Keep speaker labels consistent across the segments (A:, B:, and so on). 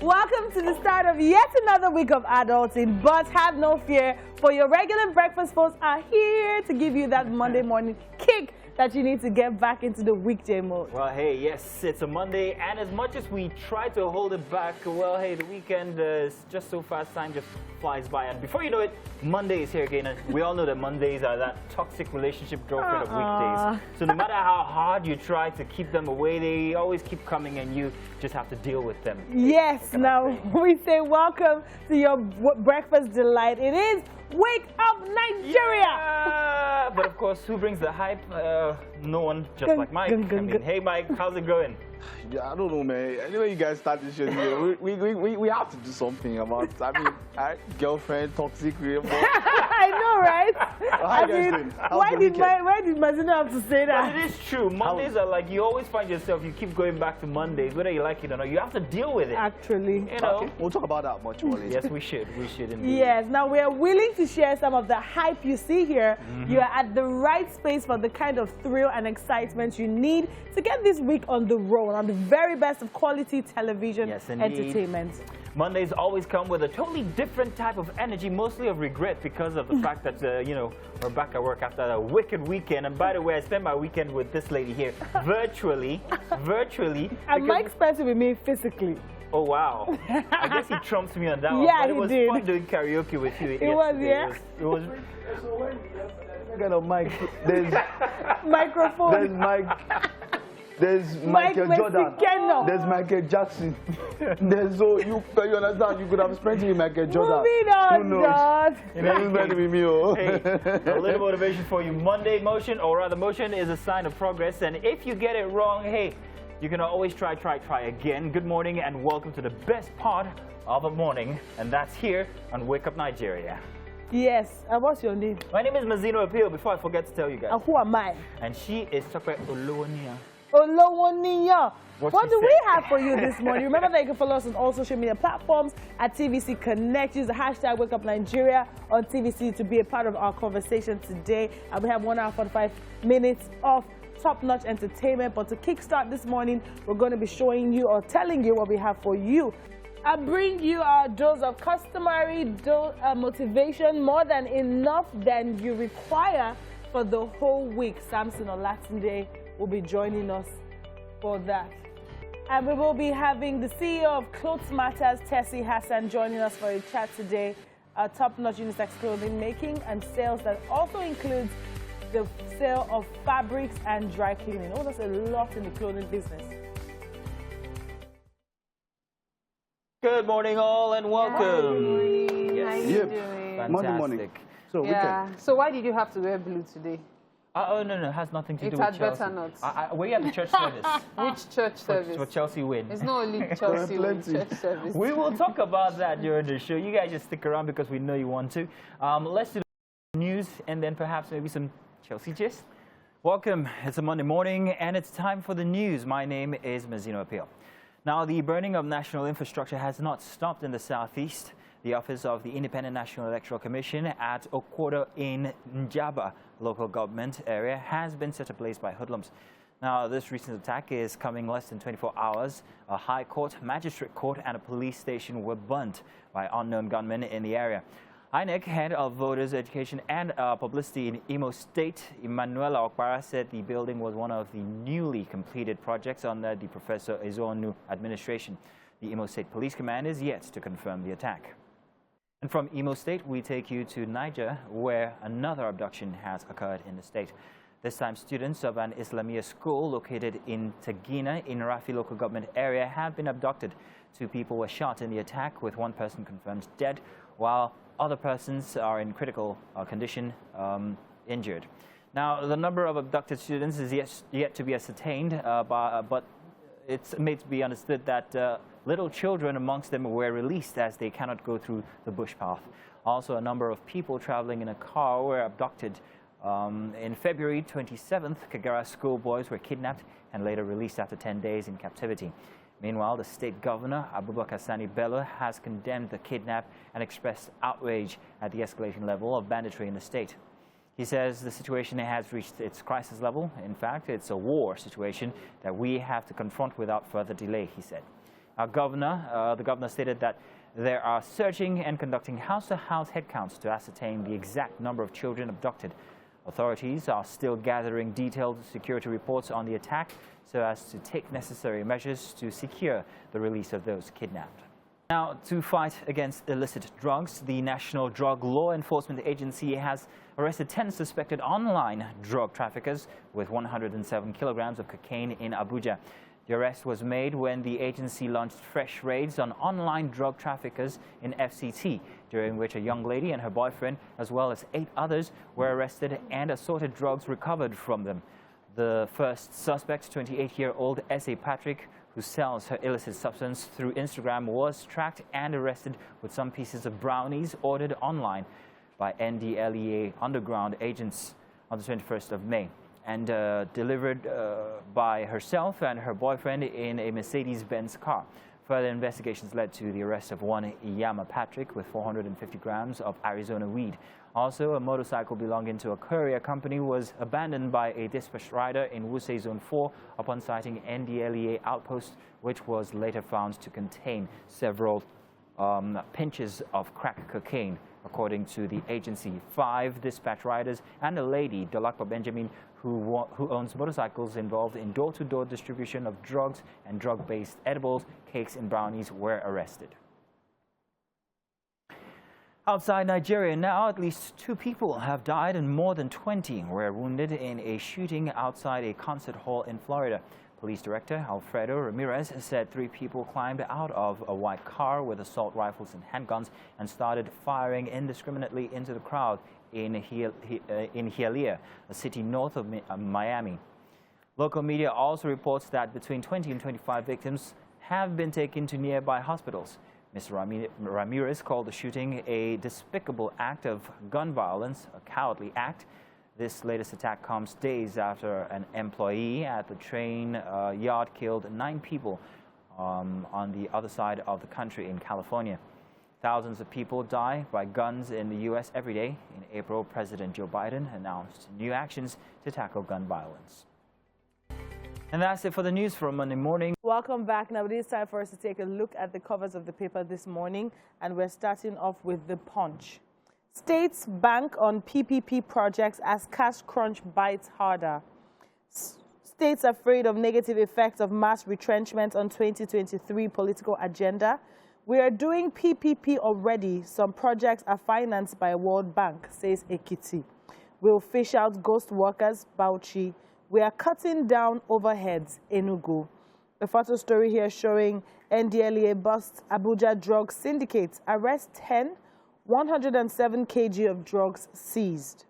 A: Welcome to the start of yet another week of adulting, but have no fear, for your regular breakfast folks are here to give you that Monday morning kick that you need to get back into the weekday mode.
B: Well, hey, yes, it's a Monday, and as much as we try to hold it back, well, hey, the weekend is just so fast, time just flies by, and before you know it, Monday is here again, and we all know that Mondays are that toxic relationship girlfriend of weekdays. So no matter how hard you try to keep them away, they always keep coming, and you just have to deal with them.
A: Yes, now we say welcome to your breakfast delight. It is Wake Up Nigeria!
B: Yeah! But of course, who brings the hype? No one, just like Mike. I mean, hey Mike, how's it going?
C: Yeah, I don't know, man. Anyway, you guys start this show here. We have to do something about, girlfriend, toxic, real.
A: I know, right?
C: How you guys doing?
A: Why did Mazino have to say that?
B: But it is true. Mondays are like, you always find yourself, you keep going back to Mondays, whether you like it or not. You have to deal with it.
A: Actually.
B: You know?
C: Okay. We'll talk about that much more later.
B: Yes, we should. We should indeed.
A: Yes. Now, we are willing to share some of the hype you see here. You are at the right space for the kind of thrill and excitement you need to get this week on the road, on the very best of quality television entertainment.
B: Mondays always come with a totally different type of energy, mostly of regret because of the fact that, you know, we're back at work after a wicked weekend. And by the way, I spent my weekend with this lady here, virtually.
A: And Mike spent it with me physically.
B: Oh, wow. I guess he trumps me on that one.
A: Yeah,
B: but it was fun doing karaoke with you yesterday.
A: Was, yeah?
B: It was
C: Kind of Mike. There's
A: microphone.
C: There's Mike. There's Michael Jordan. There's Michael Jackson. There's you understand? You could have spent it with Michael Jordan.
A: Moving on,
C: who knows?
B: You know,
C: Hey,
B: a little motivation for you. Monday motion, or rather motion, is a sign of progress. And if you get it wrong, hey, you can always try again. Good morning and welcome to the best part of the morning. And that's here on Wake Up Nigeria.
A: Yes. And what's your name?
B: My name is Mazino Appeal, before I forget to tell you guys.
A: And who am I?
B: And she is Tokwe Oluwaniya.
A: Olowoniya. What do we have for you this morning? Remember that you can follow us on all social media platforms at TVC Connect. Use the hashtag Wake Up Nigeria on TVC to be a part of our conversation today. And we have 1 hour 45 minutes of top-notch entertainment. But to kickstart this morning, we're going to be showing you or telling you what we have for you. I bring you our dose of customary motivation, more than enough than you require for the whole week. Samson Olatunde will be joining us for that. And we will be having the CEO of Clothes Matters, Tessie Hassan, joining us for a chat today. Top-notch unisex clothing making and sales that also includes the sale of fabrics and dry cleaning. Oh, there's a lot in the clothing business.
B: Good morning, all, and welcome.
D: Yes.
C: How you doing?
B: Fantastic.
C: Monday morning. So weekend.
D: So why did you have to wear blue today?
B: Oh, no, it has nothing to do
D: It
B: with
D: had
B: Chelsea.
D: better not.
B: Were you at the church service?
D: Which church service?
B: For Chelsea win.
D: It's not only Chelsea win,
C: Plenty.
D: church service.
B: We will talk about that during the show. You guys just stick around because we know you want to. Let's do the news and then perhaps maybe some Chelsea gist. Welcome. It's a Monday morning and it's time for the news. My name is Mazino Appeal. Now, the burning of national infrastructure has not stopped in the southeast. The office of the Independent National Electoral Commission at Okwodo in Njaba local government area has been set ablaze by hoodlums. Now, this recent attack is coming less than 24 hours. A high court, magistrate court and a police station were burnt by unknown gunmen in the area. INEC, head of Voters Education and Publicity in Imo State, Emmanuela Okpara, said the building was one of the newly completed projects under the Professor Ezonu administration. The Imo State Police Command is yet to confirm the attack. And from Imo State, we take you to Niger, where another abduction has occurred in the state. This time, students of an Islamia school located in Tagina in Rafi local government area have been abducted. 2 people were shot in the attack, with 1 person confirmed dead, while other persons are in critical condition, injured. Now, the number of abducted students is yet to be ascertained, but it's made to be understood that little children amongst them were released as they cannot go through the bush path. Also, a number of people traveling in a car were abducted. In February 27th, Kagara schoolboys were kidnapped and later released after 10 days in captivity. Meanwhile, the state governor, Abubakar Sani Bello, has condemned the kidnap and expressed outrage at the escalation level of banditry in the state. He says the situation has reached its crisis level. In fact, it's a war situation that we have to confront without further delay, he said. The governor stated that they are searching and conducting house-to-house headcounts to ascertain the exact number of children abducted. Authorities are still gathering detailed security reports on the attack so as to take necessary measures to secure the release of those kidnapped. Now, to fight against illicit drugs, the National Drug Law Enforcement Agency has arrested 10 suspected online drug traffickers with 107 kilograms of cocaine in Abuja. The arrest was made when the agency launched fresh raids on online drug traffickers in FCT, during which a young lady and her boyfriend, as well as 8 others, were arrested and assorted drugs recovered from them. The first suspect, 28-year-old S.A. Patrick, who sells her illicit substance through Instagram, was tracked and arrested with some pieces of brownies ordered online by NDLEA underground agents on the 21st of May. And delivered by herself and her boyfriend in a Mercedes-Benz car. Further investigations led to the arrest of one Iyama Patrick with 450 grams of Arizona weed. Also, a motorcycle belonging to a courier company was abandoned by a dispatch rider in Wuse Zone 4 upon sighting NDLEA outpost, which was later found to contain several pinches of crack cocaine. According to the agency, 5 dispatch riders and a lady, Dolakpa Benjamin, who owns motorcycles involved in door-to-door distribution of drugs and drug-based edibles, cakes and brownies, were arrested. Outside Nigeria now, at least 2 people have died and more than 20 were wounded in a shooting outside a concert hall in Florida. Police Director Alfredo Ramirez said 3 people climbed out of a white car with assault rifles and handguns and started firing indiscriminately into the crowd in Hialeah, a city north of Miami. Local media also reports that between 20 and 25 victims have been taken to nearby hospitals. Mr. Ramirez called the shooting a despicable act of gun violence, a cowardly act. This latest attack comes days after an employee at the train yard killed 9 people on the other side of the country in California. Thousands of people die by guns in the U.S. every day. In April, President Joe Biden announced new actions to tackle gun violence. And that's it for the news for Monday morning.
A: Welcome back. Now it is time for us to take a look at the covers of the paper this morning, and we're starting off with The Punch. States bank on PPP projects as cash crunch bites harder. States afraid of negative effects of mass retrenchment on 2023 political agenda. We are doing PPP already. Some projects are financed by World Bank, says Ekiti. We'll fish out ghost workers, Bauchi. We are cutting down overheads, Enugu. The photo story here showing NDLEA busts Abuja drug syndicates, arrest 10, 107 kg of drugs seized.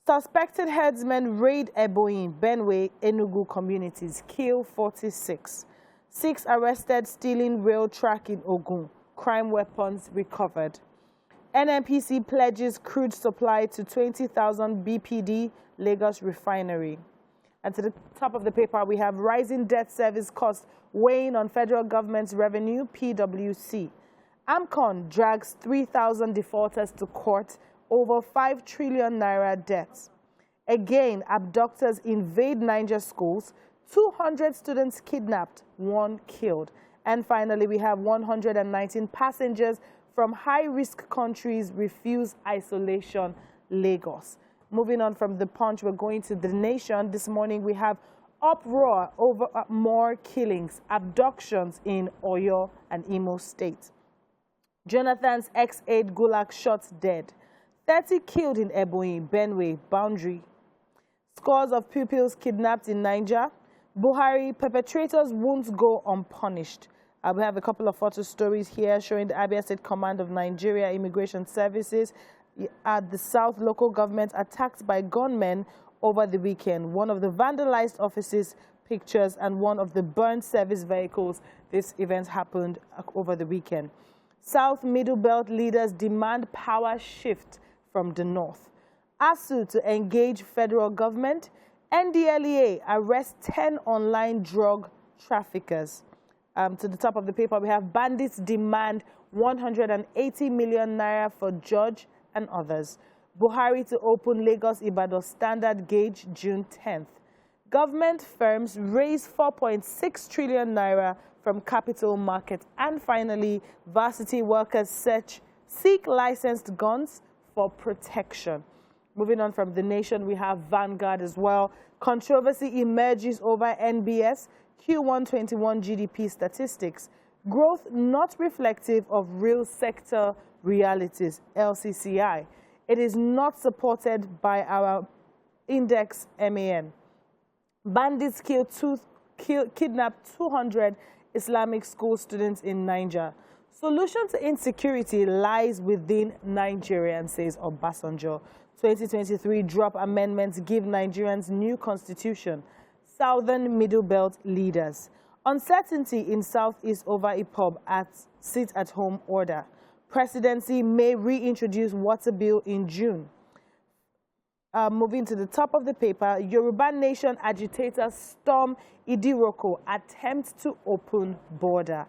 A: Suspected herdsmen raid Ebonyi, Benue, Enugu communities, kill 46. 6 arrested stealing rail track in Ogun. Crime weapons recovered. NNPC pledges crude supply to 20,000 BPD Lagos refinery. And to the top of the paper, we have rising debt service costs weighing on federal government's revenue, PwC. AMCON drags 3,000 defaulters to court over 5 trillion naira debts. Again, abductors invade Niger schools. 200 students kidnapped, 1 killed. And finally, we have 119 passengers from high-risk countries refuse isolation, Lagos. Moving on from The Punch, we're going to The Nation. This morning, we have uproar over more killings, abductions in Oyo and Imo State. Jonathan's ex-aide Gulak shot dead. 30 killed in Ebonyi, Benue, boundary. Scores of pupils kidnapped in Niger. Buhari, perpetrators won't go unpunished. We have a couple of photo stories here showing the Abia State Command of Nigeria Immigration Services at the South local government attacked by gunmen over the weekend. One of the vandalized offices pictures and one of the burned service vehicles. This event happened over the weekend. South Middle Belt leaders demand power shift from the north. ASU to engage federal government. NDLEA arrests 10 online drug traffickers. To the top of the paper, we have bandits demand 180 million naira for judge and others. Buhari to open Lagos-Ibadan standard gauge June 10th. Government firms raise 4.6 trillion naira from Capital Market. And finally, varsity workers seek licensed guns for protection. Moving on from The Nation, we have Vanguard as well. Controversy emerges over NBS Q1 21 GDP statistics. Growth not reflective of real sector realities, LCCI. It is not supported by our index MAN. Bandits kidnapped 200 Islamic school students in Niger. Solution to insecurity lies within Nigerians, says Obasanjo. 2023 drop amendments give Nigerians new constitution. Southern Middle Belt leaders. Uncertainty in Southeast over IPOB at sit-at-home order. Presidency may reintroduce water bill in June. Moving to the top of the paper, Yoruba Nation agitators storm Idiroko, attempt to open border.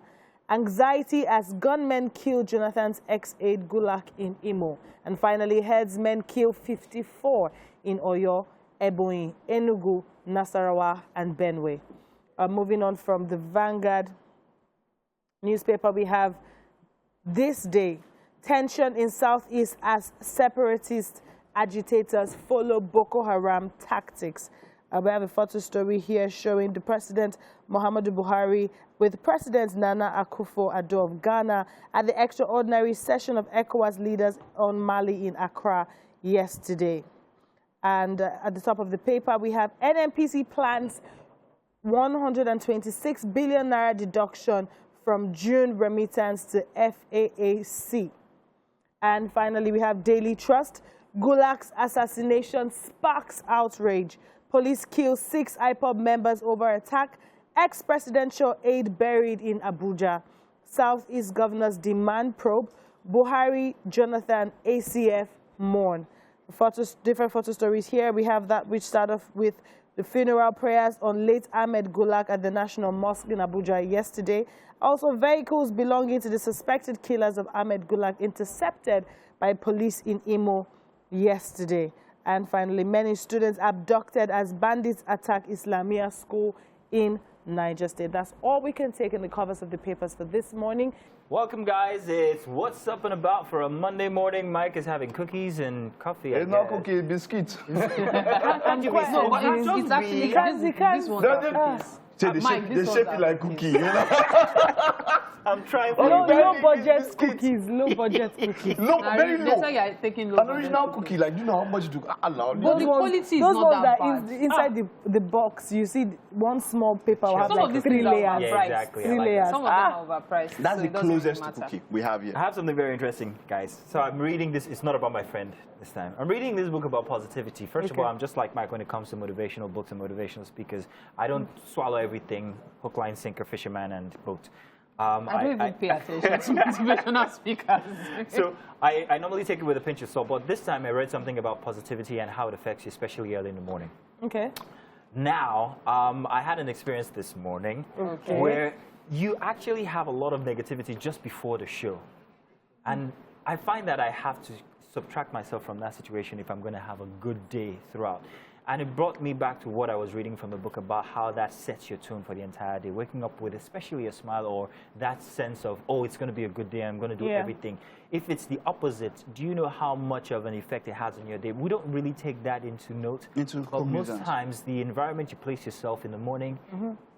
A: Anxiety as gunmen kill Jonathan's ex-aide Gulak in Imo. And finally, herdsmen kill 54 in Oyo, Ebonyi, Enugu, Nasarawa, and Benue. Moving on from the Vanguard newspaper, we have This Day. Tension in Southeast as separatist agitators follow Boko Haram tactics. We have a photo story here showing the President Muhammadu Buhari with President Nana Akufo-Addo of Ghana at the extraordinary session of ECOWAS leaders on Mali in Accra yesterday. And at the top of the paper, we have NNPC plans 126 billion naira deduction from June remittance to FAAC. And finally, we have Daily Trust. Gulak's assassination sparks outrage. Police kill 6 IPOB members over attack. Ex-presidential aide buried in Abuja. Southeast governors demand probe. Buhari, Jonathan, ACF mourn. Different photo stories here. We have that which start off with the funeral prayers on late Ahmed Gulak at the National Mosque in Abuja yesterday. Also, vehicles belonging to the suspected killers of Ahmed Gulak intercepted by police in Imo yesterday. And finally, many students abducted as bandits attack Islamia school in Niger State. That's all we can take in the covers of the papers for this morning.
B: Welcome, guys. It's What's Up and About for a Monday morning. Mike is having cookies and coffee.
C: It's not cookies, biscuits.
D: It's actually this one.
C: They shape it like cookie. You know?
B: I'm trying for
A: low budget cookies. Low budget cookies.
C: Low, very low.
D: That's why you're taking low.
C: An original cookie, like, you know how much to allow.
D: But the quality is
A: those
D: not
A: ones
D: that
A: that
D: bad.
A: inside the box, you see one small paper will have
D: Some of
A: like
D: these
A: 3
D: things are
A: layers.
B: Yeah, exactly.
A: 3
B: I like
A: layers.
D: Some of them are overpriced.
C: That's
D: so
C: the
D: it doesn't
C: closest
D: really
C: to
D: matter.
C: cookie we have here.
B: I have something very interesting, guys. So I'm reading this. It's not about my friend this time. I'm reading this book about positivity. First of all, I'm just like Mike when it comes to motivational books and motivational speakers. I don't swallow everything, hook, line, sinker, fisherman, and boat.
D: I don't even pay attention to motivational speakers.
B: So I normally take it with a pinch of salt, but this time I read something about positivity and how it affects you, especially early in the morning.
A: Okay.
B: Now, I had an experience this morning where you actually have a lot of negativity just before the show. And I find that I have to subtract myself from that situation if I'm going to have a good day throughout. And it brought me back to what I was reading from the book about how that sets your tone for the entire day. Waking up with especially a smile or that sense of, oh, it's going to be a good day, I'm going to do everything. If it's the opposite, do you know how much of an effect it has on your day? We don't really take that into note. But most times, the environment you place yourself in the morning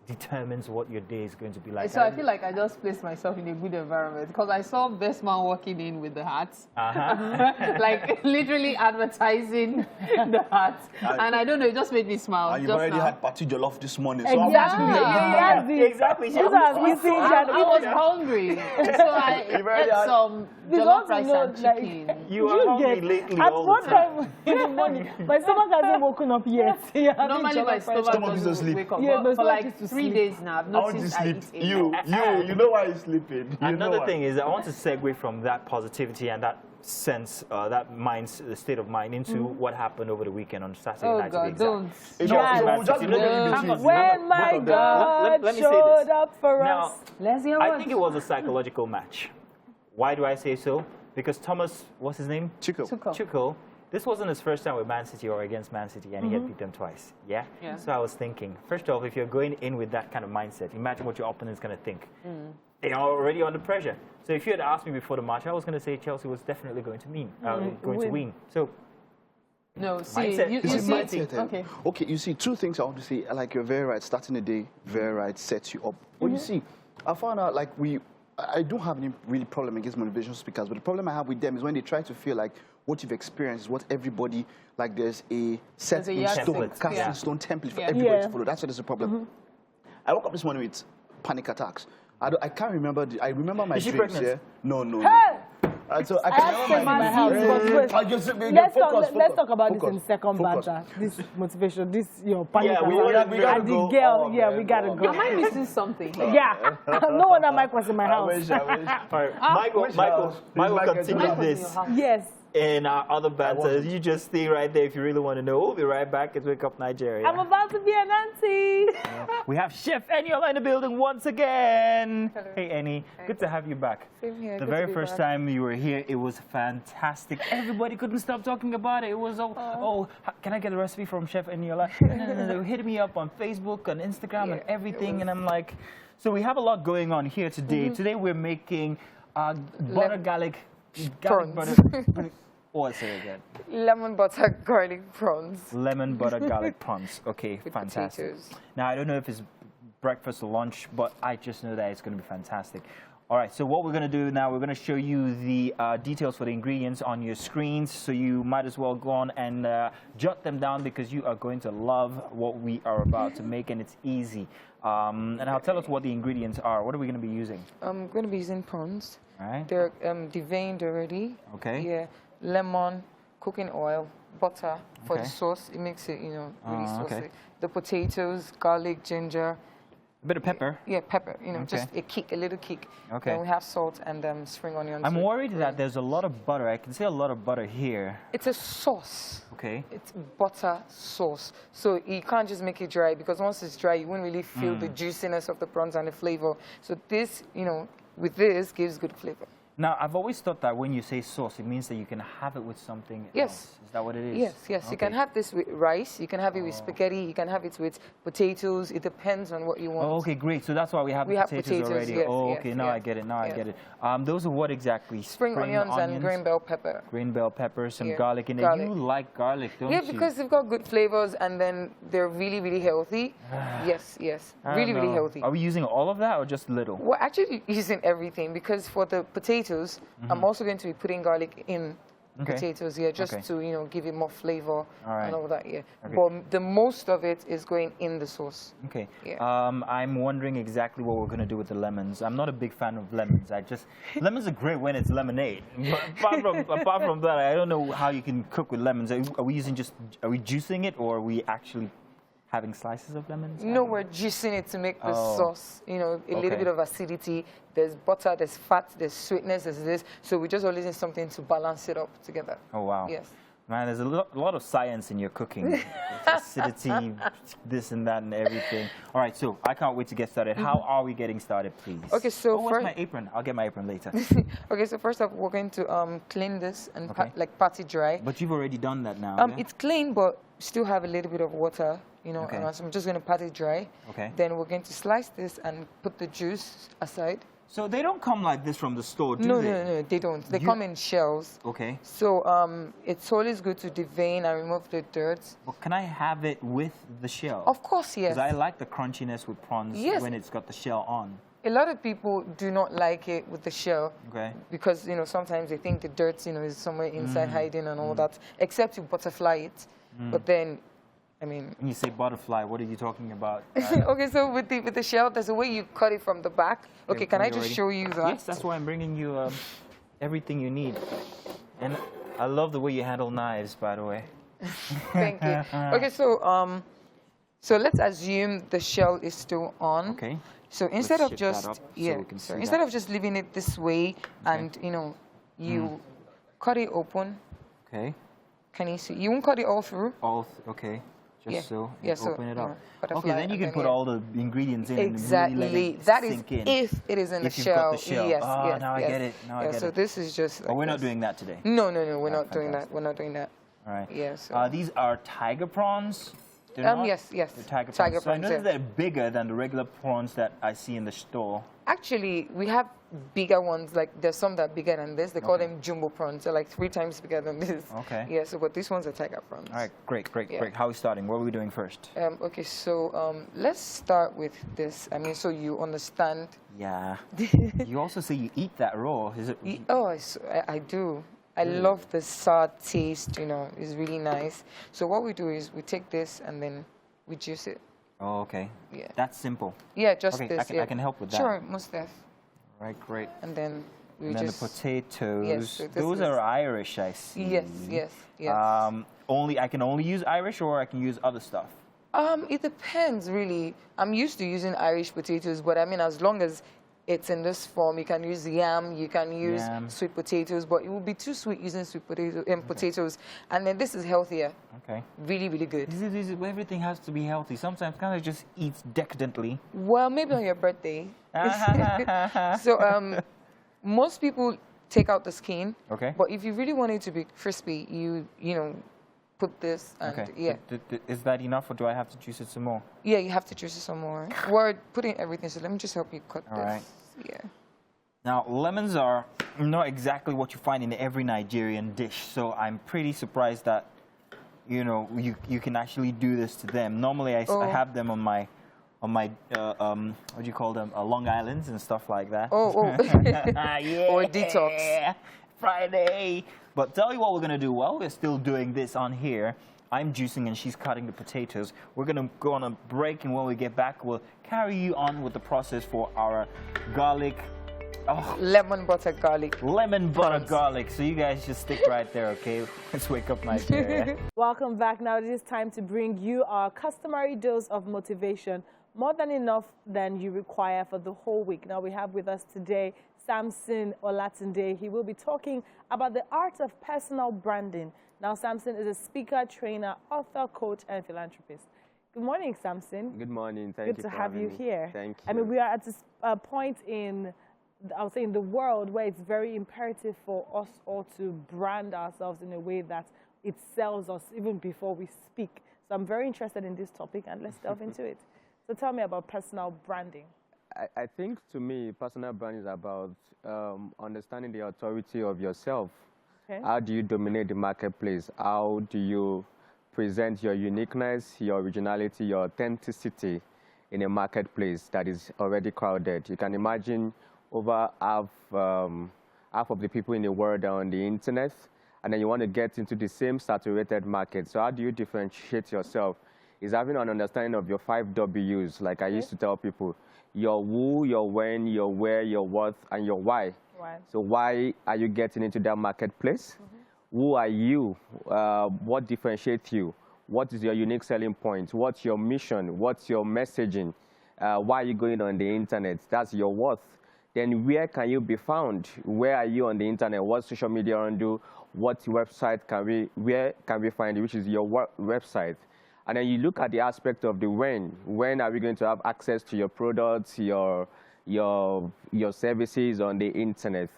B: determines what your day is going to be like.
D: So I feel like I just placed myself in a good environment because I saw best man walking in with the hats, like literally advertising the hats, and I don't know, it just made me smile.
C: And you've already had party jollof this morning.
A: Exactly.
B: Exactly.
D: I was hungry, so I ate some jollof rice and chicken.
B: You are hungry lately
A: At
B: all
A: what
B: the time.
A: time in the morning? My stomach hasn't woken up yet.
D: Normally my stomach doesn't wake up, but for like 3 days now, I've
C: I want to
D: noticed
C: sleep.
D: I eat
C: You know why you're sleeping.
B: Another thing is I want to segue from that positivity and that sense, the state of mind into what happened over the weekend on Saturday night.
D: Oh God, don't.
A: When my God
B: let me say
A: showed
B: this.
A: up for
B: Now,
A: us.
D: Let's hear
B: I think it was a psychological match. Why do I say so? Because Thomas, what's his name?
C: Chico.
B: Chuko this wasn't his first time with Man City or against Man City, and he had beat them twice. Yeah? So I was thinking, first off, if you're going in with that kind of mindset, imagine what your opponent's going to think. They are already under pressure. So if you had asked me before the match, I was going to say Chelsea was definitely going to win. So
D: no, see,
B: mindset.
D: you see,
C: okay, you see, two things I want to say. Like, you're very right. Starting the day, very right, sets you up. But you see, I found out, like, I don't have any really problem against motivational speakers, but the problem I have with them is when they try to feel like what you've experienced is what everybody, like, there's a set in stone, cast in stone template for everybody to follow. That's what is the problem. I woke up this morning with panic attacks. I can't remember. I remember my dreams. Yeah? No. So I can remember my house.
A: Let's talk about this in second banter. This motivation, this panic.
C: Yeah, we gotta go.
A: The girl, we gotta go.
D: Am I missing something?
A: Yeah, no wonder Mike was in my house.
C: I wish.
B: All right, Michael, continue this.
A: Yes.
B: And our other banters, you just stay right there if you really want to know. We'll be right back at Wake Up Nigeria.
A: I'm about to be an auntie.
B: We have Chef Eniola in the building once again.
E: Hello.
B: Hey, Eni. Good to have you back.
E: Same here.
B: The very first time you were here, it was fantastic. Everybody couldn't stop talking about it. It was, can I get a recipe from Chef Eniola? No. Hit me up on Facebook, on Instagram, and everything. And I'm like, so we have a lot going on here today. Today we're making butter garlic
E: prawns.
B: Butter. What's it again?
E: Lemon butter garlic prawns.
B: Lemon butter garlic prawns. Okay,
E: With
B: fantastic.
E: potatoes.
B: Now, I don't know if it's breakfast or lunch, but I just know that it's going to be fantastic. All right, so what we're going to do now, we're going to show you the details for the ingredients on your screens, so you might as well go on and jot them down because you are going to love what we are about to make, and it's easy. And I'll tell us what the ingredients are. What are we going to be using?
E: I'm going to be using prawns.
B: All right.
E: They're deveined already.
B: Okay.
E: Yeah. Lemon, cooking oil, butter for the sauce. It makes it, really saucy.
B: okay.
E: The potatoes, garlic, ginger.
B: A bit of pepper.
E: Yeah, pepper. Just a little kick.
B: Okay.
E: Then we have salt and spring onions.
B: I'm worried that there's a lot of butter. I can see a lot of butter here.
E: It's a sauce.
B: Okay.
E: It's butter sauce. So you can't just make it dry because once it's dry, you won't really feel the juiciness of the prawns and the flavor. So this, with this, gives good flavor.
B: Now, I've always thought that when you say sauce, it means that you can have it with something else. Is that what it is?
E: Yes.
B: Okay.
E: You can have this with rice. You can have it with spaghetti. You can have it with potatoes. It depends on what you want.
B: Oh, okay, great. So that's why we have potatoes already.
E: Yes,
B: okay, now I get it. I get it. Those are what exactly?
E: Spring onions and green bell pepper.
B: Green bell pepper, some garlic in there. You like garlic, don't you?
E: Yeah, because they've got good flavors and then they're really, really healthy. Yes. Really, really healthy.
B: Are we using all of that or just little?
E: We're actually using everything because for the potatoes, I'm also going to be putting garlic in potatoes here just to, give it more flavor and all that, But the most of it is going in the sauce.
B: Okay.
E: Yeah.
B: I'm wondering exactly what we're going to do with the lemons. I'm not a big fan of lemons. Lemons are great when it's lemonade. But apart from that, I don't know how you can cook with lemons. Are we juicing it or are we actually having slices of lemons?
E: No, we're juicing it to make the sauce, a little bit of acidity. There's butter, there's fat, there's sweetness, there's this. So we just always need something to balance it up together.
B: Oh, wow.
E: Yes.
B: Man, there's a lot of science in your cooking. Acidity, this and that and everything. All right, so I can't wait to get started. How are we getting started, please?
E: Okay, so
B: where's my apron? I'll get my apron later.
E: Okay, so first off, we're going to clean this and pat it dry.
B: But you've already done that now,
E: It's clean, but still have a little bit of water, so I'm just going to pat it dry.
B: Okay.
E: Then we're going to slice this and put the juice aside.
B: So they don't come like this from the store, do they?
E: No, they don't. They come in shells.
B: Okay.
E: So it's always good to devein and remove the dirt.
B: Well, can I have it with the shell?
E: Of course, yes.
B: Because I like the crunchiness with prawns when it's got the shell on.
E: A lot of people do not like it with the shell.
B: Okay.
E: Because, sometimes they think the dirt, is somewhere inside hiding and all that, except you butterfly it. But then, when
B: you say butterfly, what are you talking about?
E: Okay, so with the shell, there's a way you cut it from the back. Okay, can I just show you that?
B: Yes, that's why I'm bringing you everything you need. And I love the way you handle knives, by the way.
E: Thank you. Okay, so let's assume the shell is still on.
B: Okay.
E: So instead of just instead of just leaving it this way and you cut it open.
B: Okay.
E: Can you see? You won't cut it all through.
B: Okay. Just so.
E: Yeah,
B: open it up.
E: Okay,
B: then you can put all the ingredients in.
E: Exactly.
B: And really
E: that is
B: sink in.
E: if it is in the shell.
B: Got the shell.
E: Yes.
B: Now I get it. Now I get it.
E: So this is just.
B: But we're not doing that today.
E: No, we're not doing that. We're not doing that.
B: All right.
E: Yes.
B: These are tiger prawns?
E: Yes.
B: They're tiger prawns.
E: Tiger
B: So I
E: prawns,
B: know that they're bigger than the regular prawns that I see in the store.
E: Actually, we have bigger ones. Like there's some that are bigger than this. They call them jumbo prawns. They're like 3 times bigger than this.
B: Okay.
E: Yeah. So, but these ones are tiger prawns.
B: All right. Great. How are we starting? What are we doing first?
E: Okay. So let's start with this. I mean, so you understand.
B: Yeah. You also say you eat that raw. Is it?
E: Oh, I do. I love the sour taste. You know, it's really nice. So what we do is we take this and then we juice it.
B: Oh, okay.
E: Yeah.
B: That's simple.
E: Yeah, just
B: Okay,
E: this.
B: I can help with that.
E: Sure, Mustaf.
B: Right, great.
E: And then we
B: And then
E: just
B: the potatoes.
E: Yes, so
B: Those are Irish, I see.
E: Yes.
B: I can only use Irish, or I can use other stuff.
E: It depends really. I'm used to using Irish potatoes, but I mean, as long as it's in this form, you can use yam, you can use sweet potatoes, but it would be too sweet using sweet potatoes. And then this is healthier. Okay. Really, really good.
B: Everything has to be healthy. Sometimes kind of just eats decadently.
E: Well, maybe on your birthday. So most people take out the skin.
B: Okay.
E: But if you really want it to be crispy, you know, put this and yeah.
B: Is that enough, or do I have to juice it some more?
E: Yeah, you have to juice it some more. We're putting everything, so let me just help you cut this.
B: Right.
E: Yeah.
B: Now, lemons are not exactly what you find in every Nigerian dish, so I'm pretty surprised that, you know, you can actually do this to them. Normally, I have them on my what do you call them, Long Islands and stuff like that.
E: Yeah. Or detox.
B: Friday. But tell you what we're going to do while we're still doing this on here. I'm juicing and she's cutting the potatoes. We're going to go on a break, and when we get back, we'll carry you on with the process for our garlic.
E: Lemon butter garlic.
B: Lemon butter garlic. So you guys just stick right there, okay? Let's wake up Nigeria.
A: Welcome back. Now it is time to bring you our customary dose of motivation. More than enough than you require for the whole week. Now we have with us today Samson Olatunde. He will be talking about the art of personal branding. Now, Samson is a speaker, trainer, author, coach, and philanthropist. Good morning, Samson.
F: Good morning. Thank you.
A: Good to have you here.
F: Thank you.
A: I mean, we are at this point in, I would say, in the world where it's very imperative for us all to brand ourselves in a way that it sells us even before we speak. So I'm very interested in this topic, and let's delve into it. So tell me about personal branding.
F: I think, to me, personal brand is about understanding the authority of yourself. Okay. How do you dominate the marketplace? How do you present your uniqueness, your originality, your authenticity in a marketplace that is already crowded? You can imagine over half of the people in the world are on the internet, and then you want to get into the same saturated market. So how do you differentiate yourself? Is having an understanding of your 5 W's, like I used to tell people. Your who, your when, your where, your what, and your why. Right. So why are you getting into that marketplace? Who are you? What differentiates you? What is your unique selling point? What's your mission? What's your messaging? Why are you going on the internet? That's your worth. Then where can you be found? Where are you on the internet? What social media handle? What website where can we find you, which is your website? And then you look at the aspect of the when. When are we going to have access to your products, your services on the internet?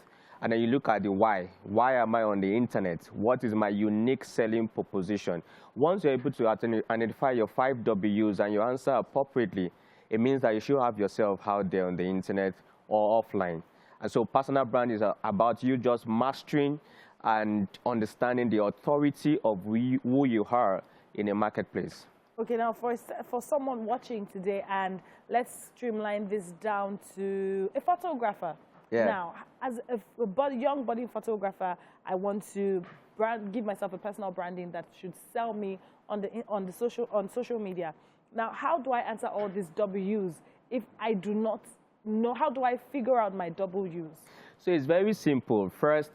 F: And then you look at the why. Why am I on the internet? What is my unique selling proposition? Once you're able to identify your 5 W's and you answer appropriately, it means that you should have yourself out there on the internet or offline. And so personal brand is about you just mastering and understanding the authority of who you are in a marketplace.
A: Okay, now for someone watching today, and let's streamline this down to a photographer. Yeah. Now, as a young budding photographer, I want to give myself a personal branding that should sell me on social media. Now, how do I answer all these W's if I do not know? How do I figure out my W's?
F: So it's very simple. First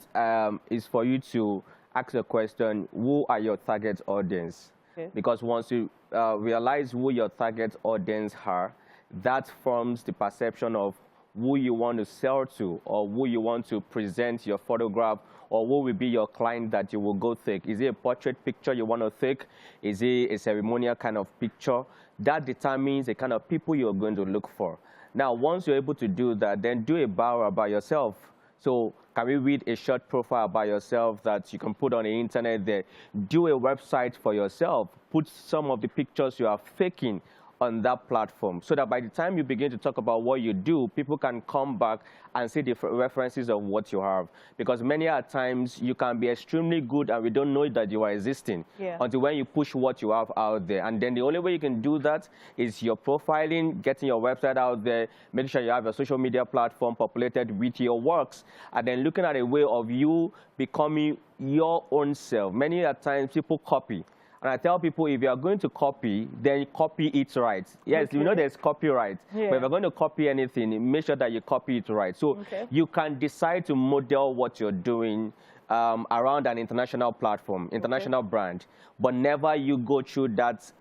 F: is for you to ask the question, who are your target audience? Okay. Because once you realize who your target audience are, that forms the perception of who you want to sell to, or who you want to present your photograph, or who will be your client that you will go take. Is it a portrait picture you want to take? Is it a ceremonial kind of picture? That determines the kind of people you're going to look for. Now, once you're able to do that, then do a bio about yourself. So Can we read a short profile about yourself that you can put on the internet there? Do a website for yourself. Put some of the pictures you are faking on that platform so that by the time you begin to talk about what you do, people can come back and see the references of what you have. Because many a times you can be extremely good and we don't know that you are existing until when you push what you have out there. And then the only way you can do that is your profiling, getting your website out there, making sure you have a social media platform populated with your works, and then looking at a way of you becoming your own self. Many a times people copy. And I tell people, if you are going to copy, then copy it right. Yes, you know there's copyright. But if you're going to copy anything, make sure that you copy it right. So you can decide to model what you're doing around an international platform, international brand. But never you go through that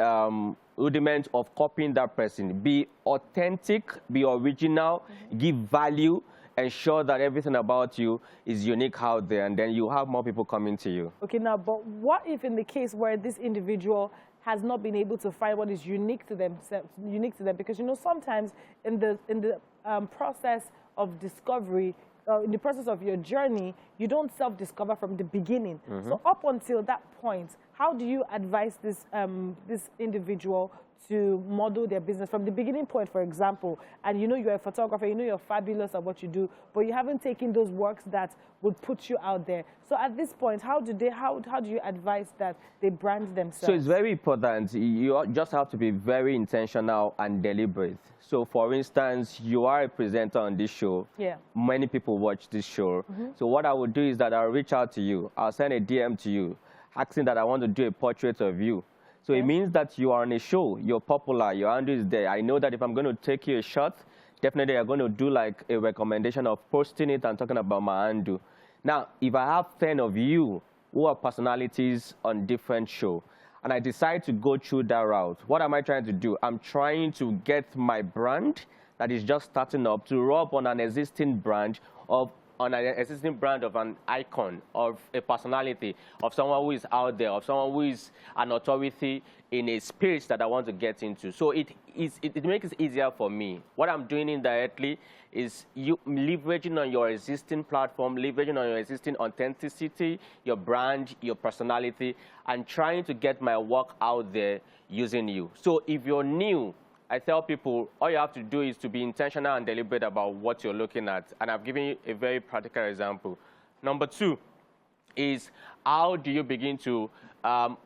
F: rudiment of copying that person. Be authentic, be original, give value, ensure that everything about you is unique out there, and then you have more people coming to you.
A: Okay, now, but what if in the case where this individual has not been able to find what is unique to them, because, you know, sometimes in the process of discovery, in the process of your journey, you don't self-discover from the beginning. So up until that point, how do you advise this, this individual to model their business from the beginning point, for example, and you know you're a photographer, you know you're fabulous at what you do, but you haven't taken those works that would put you out there. So at this point, how do you advise that they brand themselves?
F: So it's very important. You just have to be very intentional and deliberate. So for instance, you are a presenter on this show. Many people watch this show. So what I would do is that I'll reach out to you. I'll send a DM to you, asking that I want to do a portrait of you. So it means that you are on a show, you're popular, your handle is there. I know that if I'm going to take you a shot, definitely I'm going to do like a recommendation of posting it and talking about my handle. Now, if I have 10 of you who are personalities on different shows, and I decide to go through that route, what am I trying to do? I'm trying to get my brand that is just starting up to rub on an existing brand of an icon, of a personality, of someone who is out there, of someone who is an authority in a space that I want to get into. So it makes it easier for me. What I'm doing indirectly is you leveraging on your existing platform, leveraging on your existing authenticity, your brand, your personality, and trying to get my work out there using you. So if you're new, I tell people all you have to do is to be intentional and deliberate about what you're looking at. And I've given you a very practical example. Number 2 is how do you begin to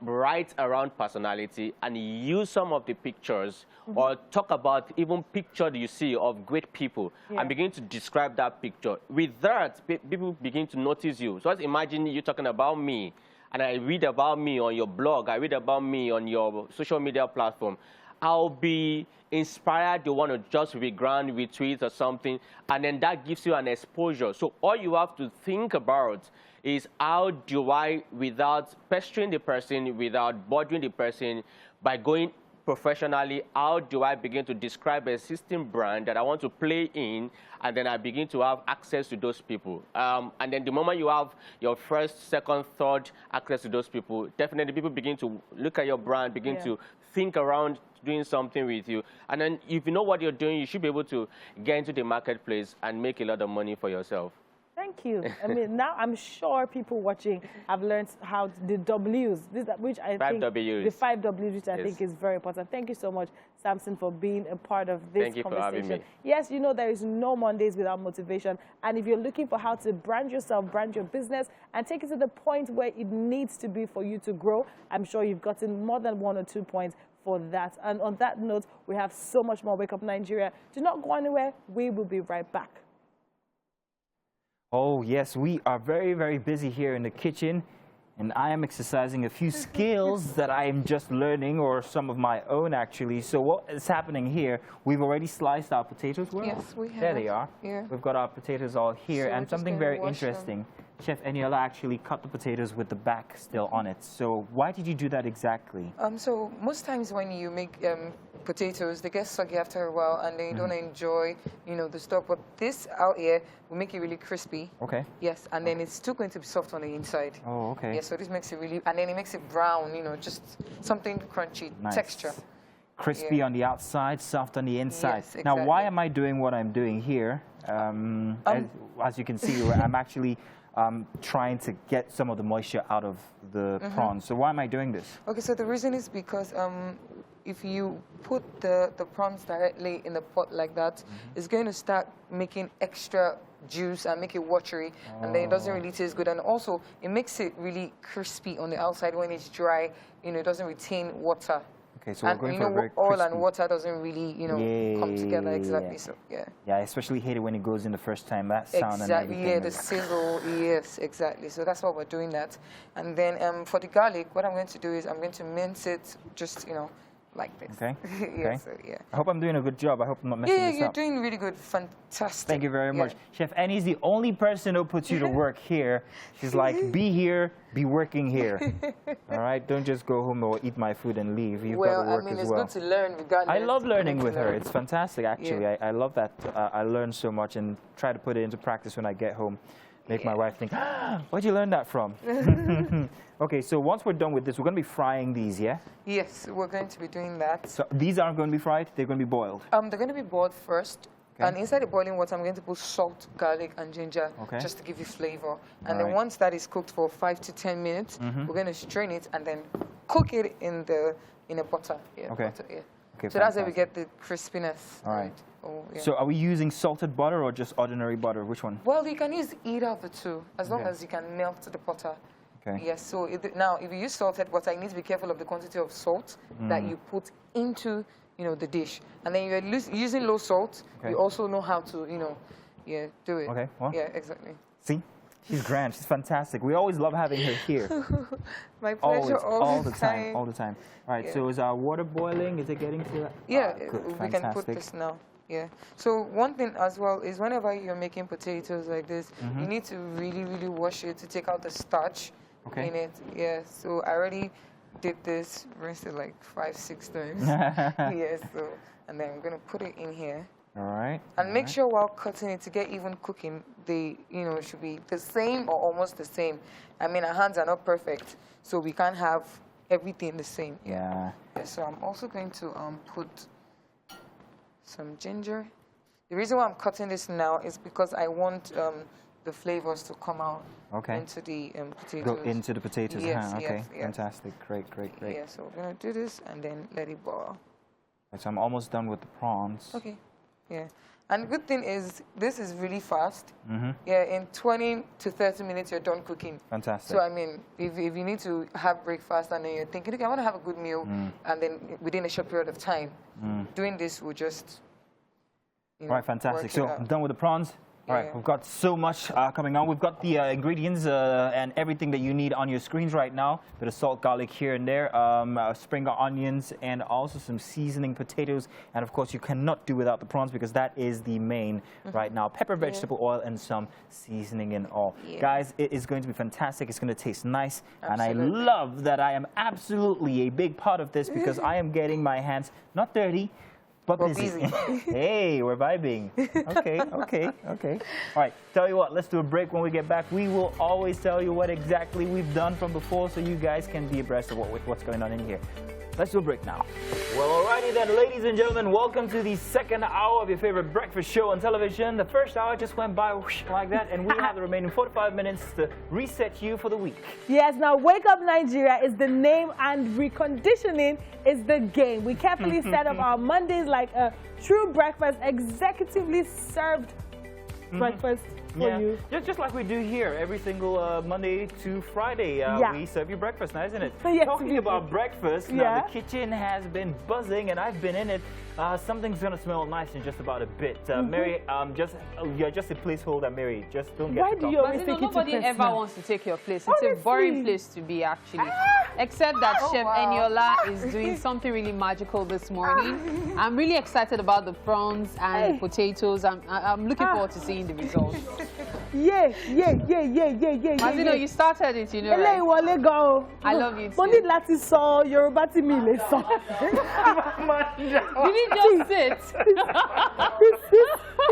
F: write around personality and use some of the pictures or talk about even picture that you see of great people and begin to describe that picture. With that, people begin to notice you. So let's imagine you talking about me and I read about me on your blog, I read about me on your social media platform. I'll be inspired, you want to just reground, retweet or something, and then that gives you an exposure. So all you have to think about is how do I, without pestering the person, without bothering the person, by going professionally, how do I begin to describe a system brand that I want to play in, and then I begin to have access to those people. And then the moment you have your first, second, third access to those people, definitely people begin to look at your brand, begin to think around doing something with you. And then if you know what you're doing, you should be able to get into the marketplace and make a lot of money for yourself.
A: Thank you. I mean, now I'm sure people watching have learned how the W's, which I think the 5 W's, which I think is very important. Thank you so much, Samson, for being a part of this conversation.
F: For having me.
A: Yes, you know there is no Mondays without motivation, and if you're looking for how to brand yourself, brand your business, and take it to the point where it needs to be for you to grow, I'm sure you've gotten more than 1 or 2 points for that. And on that note, we have so much more Wake Up Nigeria. Do not go anywhere. We will be right back.
B: Oh, yes, we are very, very busy here in the kitchen, and I am exercising a few skills that I am just learning, or some of my own, actually. So what is happening here, we've already sliced our potatoes.
E: Yes, we have.
B: There they are.
E: Yeah.
B: We've got our potatoes all here,
E: So
B: and something very interesting. Chef Eniola actually cut the potatoes with the back still on it. So why did you do that exactly?
E: So most times when you make potatoes, they get soggy after a while and they don't enjoy, you know, the stuff. But this out here will make it really crispy.
B: Okay.
E: Yes, and then it's still going to be soft on the inside.
B: Oh, okay.
E: Yeah, so this makes it really, and then it makes it brown, you know, just something crunchy, texture.
B: Crispy on the outside, soft on the inside.
E: Yes, exactly.
B: Now, why am I doing what I'm doing here? As you can see, I'm actually trying to get some of the moisture out of the prawns. So why am I doing this?
E: Okay, so the reason is because if you put the prawns directly in the pot like that, it's going to start making extra juice and make it watery, and then it doesn't really taste good. And also, it makes it really crispy on the outside when it's dry. You know, it doesn't retain water.
B: Okay, so we're going for a very
E: oil
B: crispy.
E: and water doesn't really, you know, come together exactly. So yeah.
B: Yeah, I especially hate it when it goes in the first time. That sound and everything.
E: Exactly. Yeah, the sizzle. Yes, exactly. So that's why we're doing that. And then for the garlic, what I'm going to do is I'm going to mince it, just like this.
B: Okay.
E: Yeah, so, yeah.
B: I hope I'm doing a good job. I hope I'm not messing this up.
E: Yeah, you're doing really good. Fantastic.
B: Thank you very much. Chef Annie's the only person who puts you to work here. She's like, be here, be working here. All right? Don't just go home or eat my food and leave. You've got to work as well.
E: It's good to learn regardless.
B: I love learning with her. It's fantastic, actually. Yeah. I love that. I learn so much and try to put it into practice when I get home. Make my wife think, where'd you learn that from? Okay, so once we're done with this, we're going to be frying these, yeah?
E: Yes, we're going to be doing that.
B: So these aren't going to be fried, they're going to be boiled?
E: They're going to be boiled first. Okay. And inside the boiling water, I'm going to put salt, garlic, and ginger, just to give you flavor. And then once that is cooked for 5 to 10 minutes, we're going to strain it and then cook it in a butter. Yeah,
B: okay.
E: Butter, yeah.
B: Okay,
E: so that's how we get the crispiness.
B: All right.
E: Oh, yeah.
B: So are we using salted butter or just ordinary butter? Which one?
E: Well, you can use either of the two, as long as you can melt the butter. Okay. Yes, so now if you use salted butter, you need to be careful of the quantity of salt that you put into, the dish. And then you're using low salt, you also know how to, do it.
B: Okay, well.
E: Yeah, exactly.
B: See? She's grand. She's fantastic. We always love having her here.
E: My pleasure.
B: All the time. All the time. All right. Yeah. So is our water boiling? Is it getting to that?
E: Yeah. We can put this now. Yeah. So one thing as well is whenever you're making potatoes like this, you need to really, really wash it to take out the starch in it. Yeah. So I already did this, rinsed it like 5-6 times. Yeah. So and then I'm gonna put it in here.
B: All right.
E: And make sure while cutting it, to get even cooking, they, should be the same or almost the same. I mean, our hands are not perfect, so we can't have everything the same.
B: Yeah.
E: So I'm also going to put some ginger. The reason why I'm cutting this now is because I want the flavors to come out into the potatoes.
B: Go into the potatoes.
E: Yes,
B: okay.
E: Yes.
B: Fantastic. Great.
E: Yeah. So we're gonna do this and then let it boil.
B: Right, so I'm almost done with the prawns.
E: Okay. Yeah, and the good thing is this is really fast. Yeah, in 20 to 30 minutes you're done cooking.
B: Fantastic.
E: So I mean, if you need to have breakfast and then you're thinking, okay, I want to have a good meal, and then within a short period of time, doing this will just.
B: Right, fantastic. So I'm done with the prawns. All right, we've got so much coming on. We've got the ingredients and everything that you need on your screens right now. Bit of salt, garlic here and there, spring onions, and also some seasoning potatoes. And of course, you cannot do without the prawns because that is the main right now. Pepper, vegetable oil, and some seasoning and all. Guys, it is going to be fantastic. It's going to taste nice. Absolutely. And I love that I am absolutely a big part of this because I am getting my hands not dirty, but busy. Hey, we're vibing. Okay. All right, tell you what, let's do a break. When we get back, we will always tell you what exactly we've done from before so you guys can be abreast of what's going on in here. Let's do a break now. Well, alrighty then, ladies and gentlemen, welcome to the second hour of your favorite breakfast show on television. The first hour just went by whoosh, like that, and we have the remaining 45 minutes to reset you for the week.
A: Yes, now Wake Up Nigeria is the name and reconditioning is the game. We carefully set up our Mondays like a true breakfast, executively served breakfast. For you.
B: Just like we do here every single Monday to Friday. We serve you breakfast now, isn't it?
A: Yes,
B: talking about breakfast, now the kitchen has been buzzing and I've been in it. Something's going to smell nice in just about a bit. Mary, you're just a placeholder, Mary. Just don't get
A: Why do you always take
D: nobody ever wants to take your place. It's a boring place to be, actually. Except that Chef Eniola is doing something really magical this morning. I'm really excited about the prawns and the potatoes. I'm looking forward to seeing the results.
A: Yeah.
D: Mazino, you started it, right? I love you too.
A: Money Latin saw Yoruba to me.
D: Did you just sit?
A: This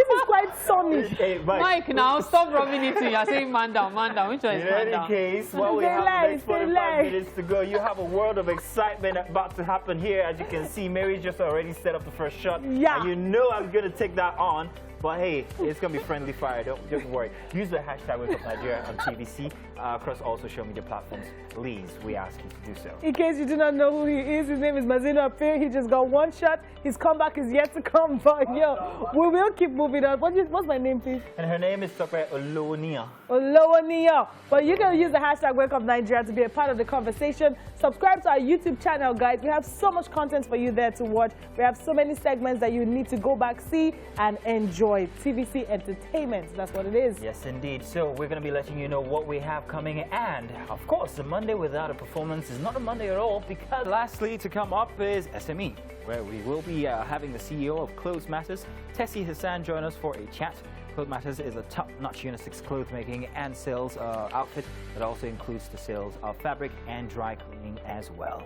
A: is quite sunny.
B: Hey,
D: Mike, now stop rubbing it in. You're saying man down. Which one is man down?
B: In any case, while we have the next 45 minutes to go, you have a world of excitement about to happen here. As you can see, Mary's just already set up the first shot.
A: Yeah.
B: And you know I'm going to take that on. But hey, it's going to be friendly fire. Don't worry. Use the hashtag WakeUpNigeria on TVC across all social media platforms. Please, we ask you to do so.
A: In case you do not know who he is, his name is Mazino Appear. He just got one shot. His comeback is yet to come. But yo, we will keep moving on. What's my name, please?
B: And her name is Tokwe Olowonia.
A: Olowonia. But you can use the hashtag WakeUpNigeria to be a part of the conversation. Subscribe to our YouTube channel, guys. We have so much content for you there to watch. We have so many segments that you need to go back, see, and enjoy. TVC Entertainment. That's what it is.
B: Yes, indeed. So we're going to be letting you know what we have coming. And, of course, the Monday without a performance is not a Monday at all, because lastly to come up is SME, where we will be having the CEO of Clothes Matters, Tessie Hassan, join us for a chat. Clothes Matters is a top-notch unisex clothes making and sales outfit that also includes the sales of fabric and dry cleaning as well.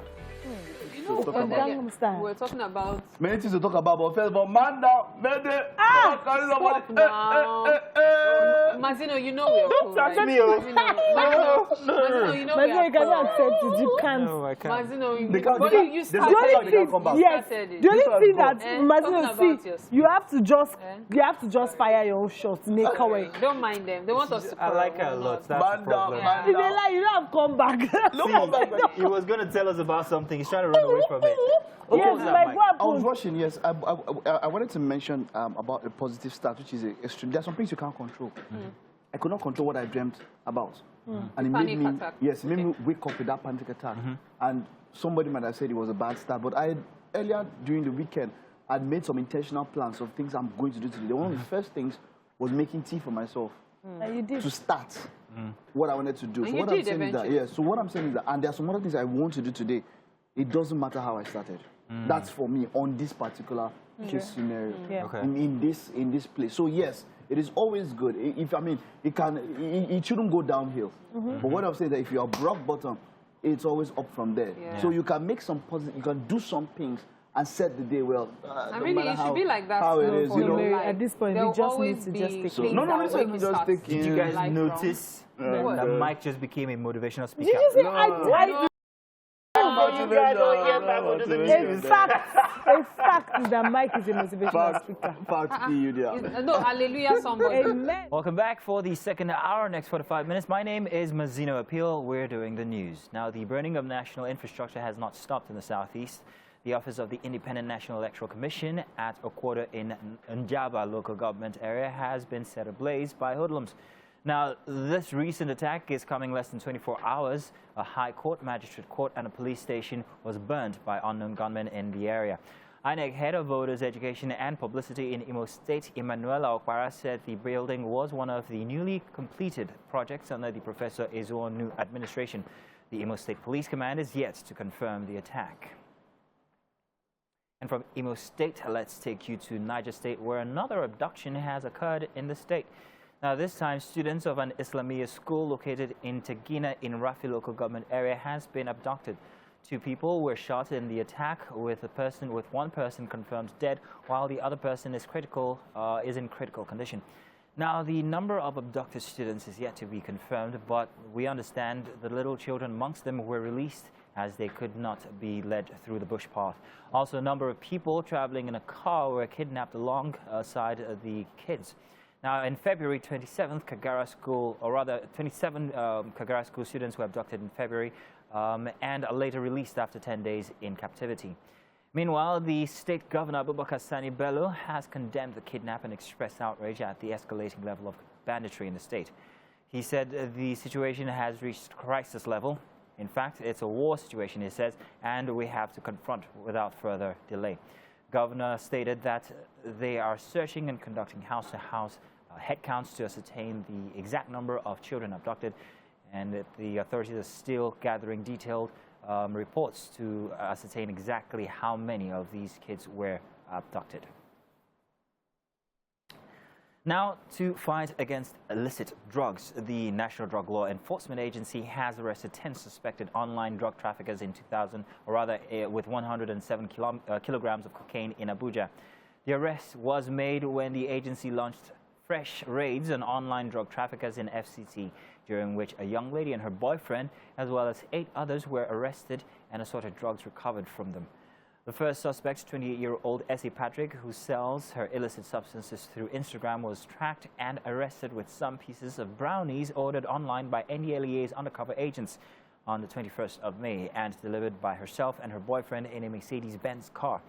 D: You know, we're talking about
C: many things to talk about, but first of all, man down,
D: stop now. Mazino, you know we're cool, right?
C: me,
D: Mazino, you know
A: Mazino, you cannot
D: cool.
A: accept it. You can't.
B: No, I can't.
D: Mazino, you
C: the
D: started it.
C: come back.
A: Yes.
D: started it.
A: The only thing that
D: Talking
A: Mazino,
D: about
A: see,
D: yourself.
A: you have to just fire your own shots. Make away.
D: Don't mind them. They want us to
B: I like her a lot. That's the problem.
D: Yeah.
A: If they lie, you don't have come back.
B: He was going to tell us about something. He's trying to run away from it.
A: Yes, like what
C: I was
A: happened?
C: rushing, yes. I wanted to mention about a positive start, which is extreme. There are some things you can't control. I could not control what I dreamt about. And it made me,
D: attack.
C: yes, it made me wake up with that panic attack. And somebody might have said it was a bad start, but earlier during the weekend, I'd made some intentional plans of things I'm going to do today. One of the first things was making tea for myself.
A: And you did.
C: To start what I wanted to do.
D: And
C: So
D: you
C: what I'm
D: did
C: saying is that,
D: eventually.
C: yeah, so what I'm saying is that, and there are some other things I want to do today. It doesn't matter how I started. That's for me on this particular case scenario.
A: Yeah.
B: Okay.
C: In this place. So yes, it is always good. It shouldn't go downhill. But what I'm saying is that if you are rock bottom, it's always up from there.
D: Yeah.
C: So you can make some positive, you can do some things and set the day well.
D: And really, it should be like that.
C: How it is,
D: for
C: you know.
D: your life.
A: At this point, we
D: There'll
A: just
D: always
A: need to just
D: be
A: take
C: So,
D: things
C: no,
D: that
C: it's
D: will
C: like
D: make
C: just
D: start.
C: take
B: Did you guys
D: Like
B: notice that Mike just became a motivational speaker?
A: Did you say I In fact, that Mike is a motivational speaker.
C: Fact, you there.
D: No, hallelujah, somebody.
A: Amen.
B: Welcome back for the second hour, next 45 minutes. My name is Mazino Appeal. We're doing the news. Now, the burning of national infrastructure has not stopped in the southeast. The office of the Independent National Electoral Commission at Okwado in Njaba local government area has been set ablaze by hoodlums. Now, this recent attack is coming less than 24 hours. A high court, magistrate court, and a police station was burned by unknown gunmen in the area. INEC head of voters education and publicity in Imo State, Emanuela Okwara, said the building was one of the newly completed projects under the Professor Ezuonu administration. The Imo State Police Command is yet to confirm the attack. And from Imo State, let's take you to Niger State, where another abduction has occurred in the state. Now, this time, students of an Islamia school located in Tegina in Rafi local government area has been abducted. 2 people were shot in the attack, with one person confirmed dead, while the other person is in critical condition. Now, the number of abducted students is yet to be confirmed, but we understand the little children amongst them were released as they could not be led through the bush path. Also, a number of people traveling in a car were kidnapped alongside the kids. Now, in February 27th, Kagara School, or rather 27 Kagara School students were abducted in February and are later released after 10 days in captivity. Meanwhile, the state governor, Abubakar Sani Bello, has condemned the kidnap and expressed outrage at the escalating level of banditry in the state. He said the situation has reached crisis level. In fact, it's a war situation, he says, and we have to confront without further delay. Governor stated that they are searching and conducting house-to-house headcounts to ascertain the exact number of children abducted, and that the authorities are still gathering detailed reports to ascertain exactly how many of these kids were abducted. Now, to fight against illicit drugs, the National Drug Law Enforcement Agency has arrested 10 suspected online drug traffickers in 2000, or rather with 107 kilograms of cocaine in Abuja. The arrest was made when the agency launched fresh raids on online drug traffickers in FCT, during which a young lady and her boyfriend, as well as 8 others, were arrested and assorted drugs recovered from them. The first suspect, 28-year-old Essie Patrick, who sells her illicit substances through Instagram, was tracked and arrested with some pieces of brownies ordered online by NDLEA's undercover agents on the 21st of May and delivered by herself and her boyfriend in a Mercedes-Benz car.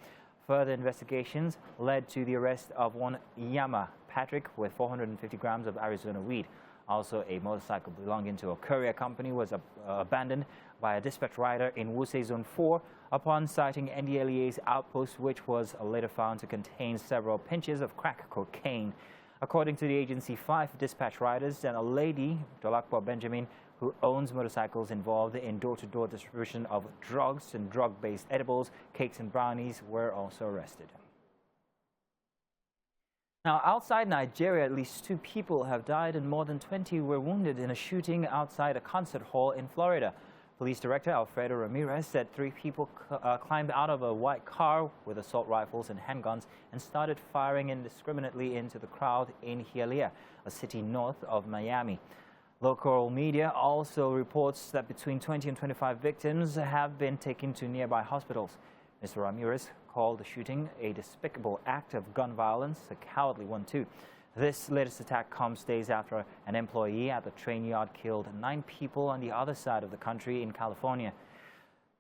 B: Further investigations led to the arrest of one Yama Patrick with 450 grams of Arizona weed. Also, a motorcycle belonging to a courier company was abandoned by a dispatch rider in Wuse Zone 4 upon sighting NDLEA's outpost, which was later found to contain several pinches of crack cocaine. According to the agency, 5 dispatch riders and a lady, Dolakwa Benjamin, who owns motorcycles involved in door-to-door distribution of drugs and drug-based edibles, cakes and brownies, were also arrested. Now, outside Nigeria, at least 2 people have died and more than 20 were wounded in a shooting outside a concert hall in Florida. Police Director Alfredo Ramirez said 3 people climbed out of a white car with assault rifles and handguns and started firing indiscriminately into the crowd in Hialeah, a city north of Miami. Local media also reports that between 20 and 25 victims have been taken to nearby hospitals. Mr. Ramirez called the shooting a despicable act of gun violence, a cowardly one too. This latest attack comes days after an employee at the train yard killed 9 people on the other side of the country in California.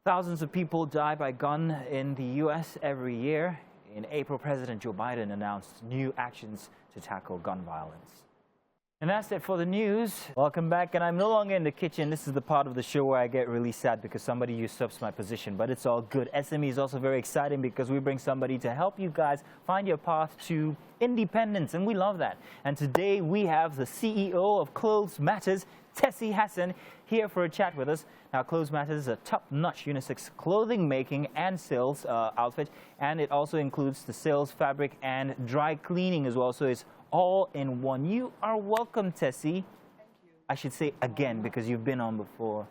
B: Thousands of people die by gun in the U.S. every year. In April, President Joe Biden announced new actions to tackle gun violence. And that's it for the news. Welcome back, and I'm no longer in the kitchen. This is the part of the show where I get really sad because somebody usurps my position, but it's all good. SME is also very exciting because we bring somebody to help you guys find your path to independence, and we love that. And today we have the CEO of Clothes Matters, Tessie Hassan, here for a chat with us. Now, Clothes Matters is a top-notch unisex clothing making and sales outfit, and it also includes the sales, fabric, and dry cleaning as well. So it's all in one. You are welcome, Tessie.
G: Thank you.
B: I should say again because you've been on before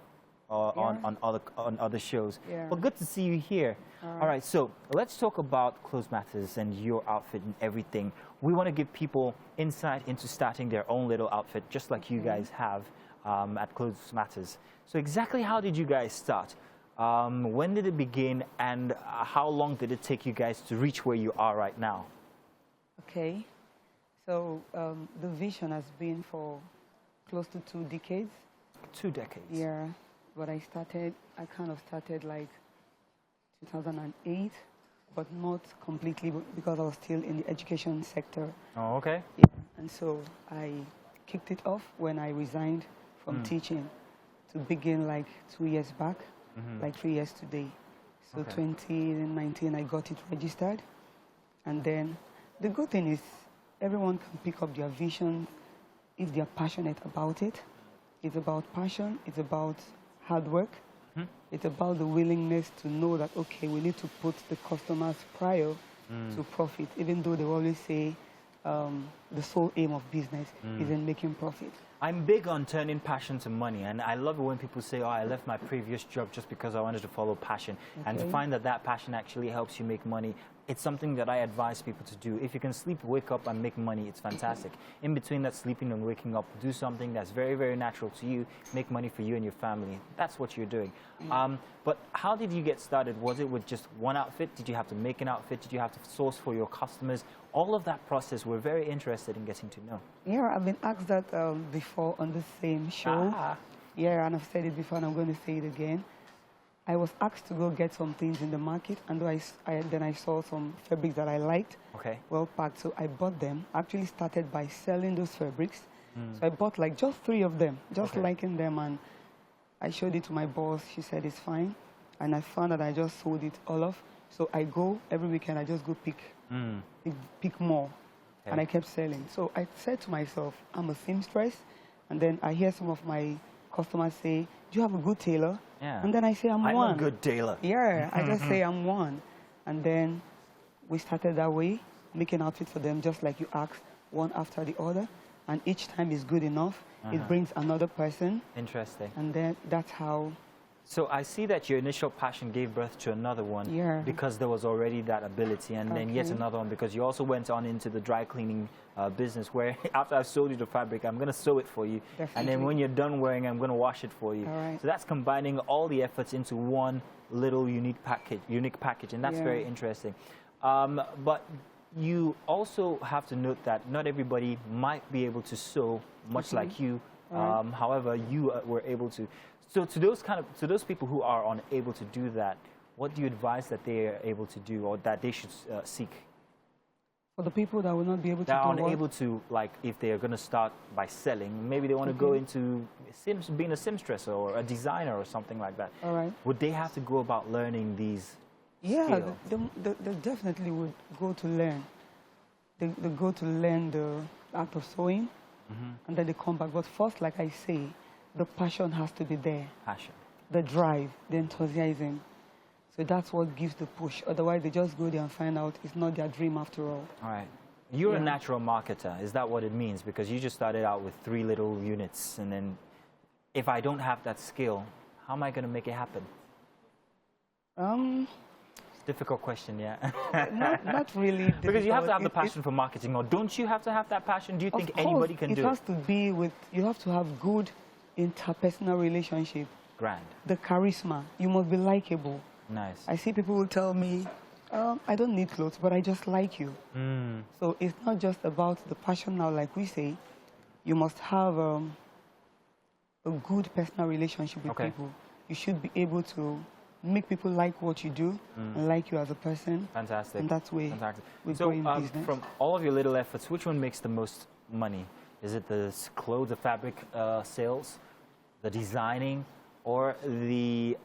B: on other shows.
G: Yeah.
B: Well, good to see you here. All right, so let's talk about Clothes Matters and your outfit and everything. We want to give people insight into starting their own little outfit, just like you guys have at Clothes Matters. So exactly how did you guys start? When did it begin, and how long did it take you guys to reach where you are right now?
G: Okay. So the vision has been for close to 2 decades.
B: 2 decades?
G: Yeah, but I kind of started like 2008, but not completely because I was still in the education sector.
B: Oh, okay.
G: Yeah, and so I kicked it off when I resigned from teaching to begin like 2 years back, like 3 years today. So 2019, I got it registered. And then the good thing is, everyone can pick up their vision if they are passionate about it. It's about passion, it's about hard work, it's about the willingness to know that, okay, we need to put the customers prior to profit, even though they always say the sole aim of business is in making profit.
B: I'm big on turning passion to money, and I love it when people say, oh, I left my previous job just because I wanted to follow passion. And to find that that passion actually helps you make money, it's something that I advise people to do. If you can sleep, wake up, and make money, it's fantastic. In between that sleeping and waking up, do something that's very, very natural to you, make money for you and your family. That's what you're doing. But how did you get started? Was it with just one outfit? Did you have to make an outfit? Did you have to source for your customers? All of that process, we're very interested in getting to know.
G: Yeah, I've been asked that before on the same show. Yeah, and I've said it before, and I'm going to say it again. I was asked to go get some things in the market, and then I saw some fabrics that I liked, well packed, so I bought them. Actually started by selling those fabrics. So I bought like just 3 of them, just liking them, and I showed it to my boss. She said it's fine, and I found that I just sold it all off. So I go every weekend, I just go pick more, and I kept selling. So I said to myself, I'm a seamstress, and then I hear some of my customers say, do you have a good tailor?
B: Yeah.
G: And then I say, I'm one.
B: I'm a good tailor.
G: Yeah, I just say I'm one. And then we started that way, making outfits for them, just like you asked, one after the other. And each time is good enough, it brings another person.
B: Interesting.
G: And then that's how
B: So I see that your initial passion gave birth to another one because there was already that ability, and then yet another one because you also went on into the dry cleaning business where after I've sold you the fabric, I'm going to sew it for you. Definitely. And then when you're done wearing, I'm going to wash it for you. So that's combining all the efforts into one little unique package, and that's very interesting. But you also have to note that not everybody might be able to sew much like you. However, you were able to. So to those people who are unable to do that, what do you advise that they are able to do, or that they should seek?
G: For the people that will not be able to
B: that
G: do
B: are unable to, like, if they are going to start by selling, maybe they want to go into being a seamstress or a designer or something like that. Would they have to go about learning these skills?
G: They definitely would go to learn. They go to learn the art of sewing, and then they come back. But first, like I say, the passion has to be there.
B: Passion.
G: The drive, the enthusiasm. So that's what gives the push. Otherwise, they just go there and find out it's not their dream after all.
B: All right. You're a natural marketer. Is that what it means? Because you just started out with 3 little units, and then if I don't have that skill, how am I going to make it happen? It's a difficult question, yeah.
G: not really difficult.
B: Because you have to have the passion for marketing, or don't you have to have that passion? Do you think anybody can do it?
G: It has to be with, you have to have good interpersonal relationship.
B: Grand.
G: The charisma. You must be likable.
B: Nice.
G: I see people who tell me, I don't need clothes, but I just like you. So it's not just about the passion now, like we say. You must have a good personal relationship with people. You should be able to make people like what you do and like you as a person.
B: Fantastic.
G: And that's way we
B: so,
G: go in business.
B: From all of your little efforts, which one makes the most money? Is it the clothes, the fabric sales, the designing, or the